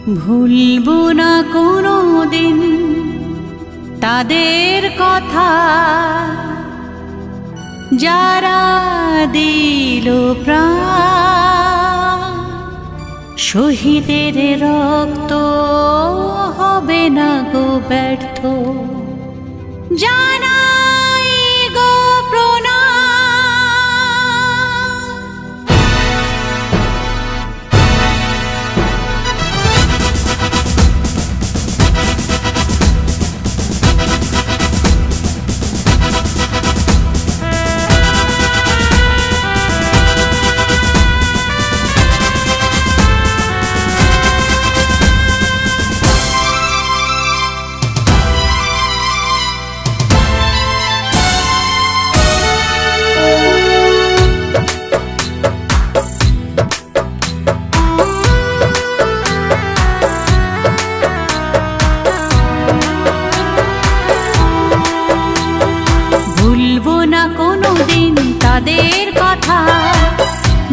ভুলবো না কোনো দিন তাদের কথা, যারা দিল প্রাণ। শহীদের রক্ত হবে না গো ব্যর্থ, জানাই গো প্রণাম। ভুলবো না কোনো দিন তাদের কথা,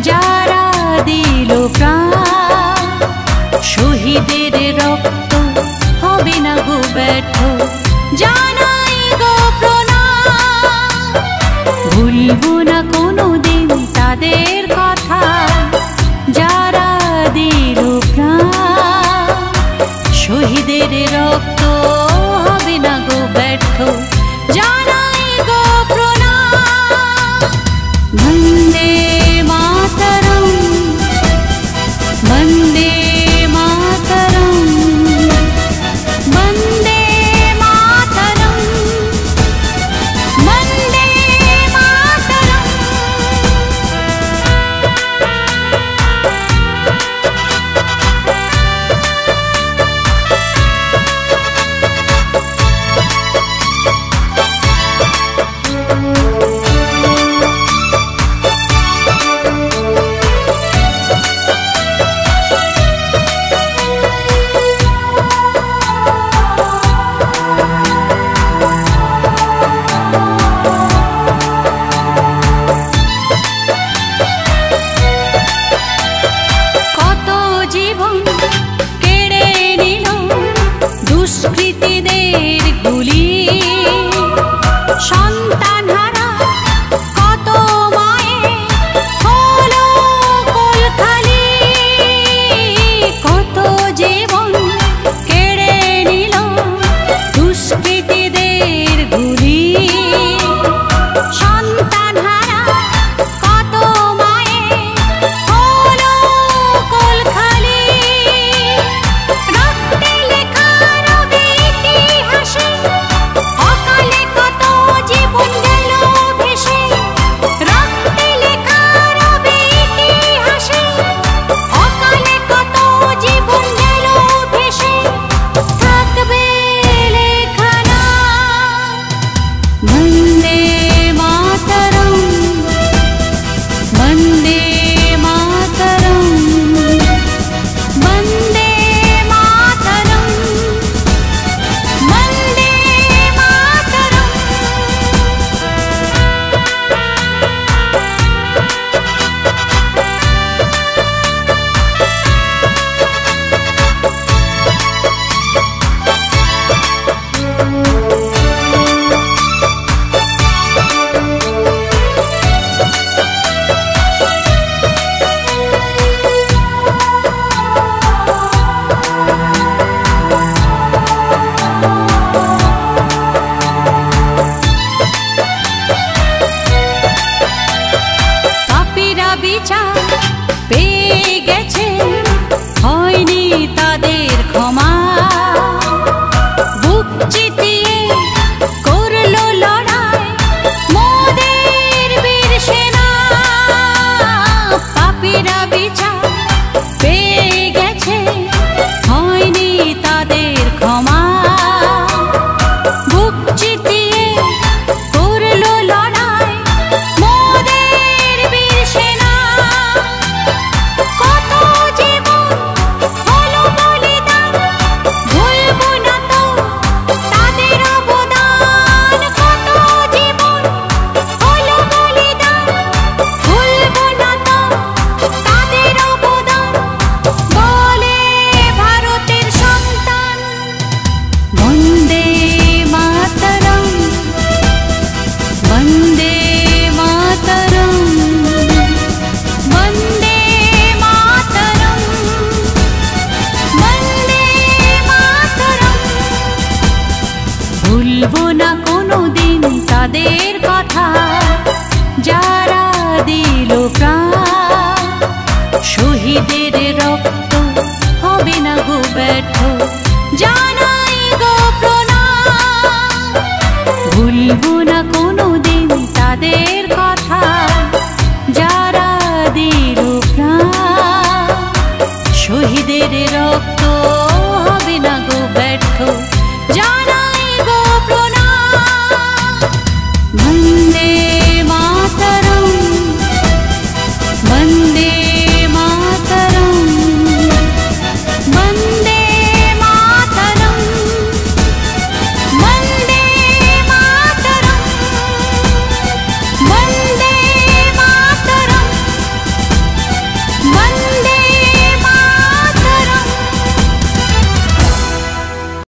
যারা দিল প্রাণ। শহীদের রক্ত হবে না গো ব্যর্থ, জানাই গো প্রণাম। ভুলবো না কোনো দিন তাদের কথা, যারা দিল প্রাণ। শহীদের রক্ত হবে না গো ব্যর্থ, জানাই গো প্রণাম। বন্দে মাতরম, বন্দে মাতরম, বন্দে মাতরম, বন্দে মাতরম। দুষ্কৃতীদের গুলি, সন্তানহারা কত মায়ের হলো কোল খালি। কত জীবন কেড়ে নিল দুষ্কৃতীদের গুলি, সন্তানহারা কত মায়ের হলো কোল খালি। রক্তে লেখা অকালে কত জীবন গেল ভেসে, রক্তে লেখা রবে ইতিহাসে। অকালে কত জীবন গেল ভেসে, থাকবে লেখা না। বন্দে মাতরম, বন্দে মাতরম, বন্দে মাতরম, বন্দে মাতরম। পাপীরা বিচার পেয়ে গেছে, হয়নি তাদের ক্ষমা। বুক চিতিয়ে করলো লড়াই মোদের বীর সেনা। পাপীরা বিচার পেয়ে গেছে, হয়নি তাদের ক্ষমা। বুক চিতিয়ে করলো লড়াই মোদের বীর সেনা। কত জীবন হলো বলিদান, ভুলবো না তো তাদের অবদান। কত জীবন হলো বলিদান, ভুলবো না তো তাদের অবদান। তাদের কথা, যারা দিল প্রাণ। শহীদের রক্ত হবে না গো ব্যর্থ, জানাই গো প্রণাম। ভুলবো না কোনোদিন তাদের কথা, যারা দিল প্রাণ। শহীদের রক্ত